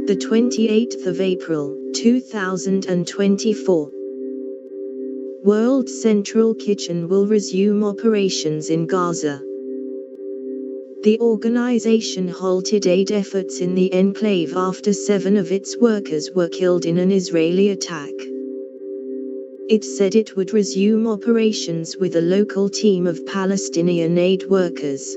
The 28th of April, 2024. World Central Kitchen will resume operations in Gaza. The organization halted aid efforts in the enclave after 7 of its workers were killed in an Israeli attack. It said it would resume operations with a local team of Palestinian aid workers.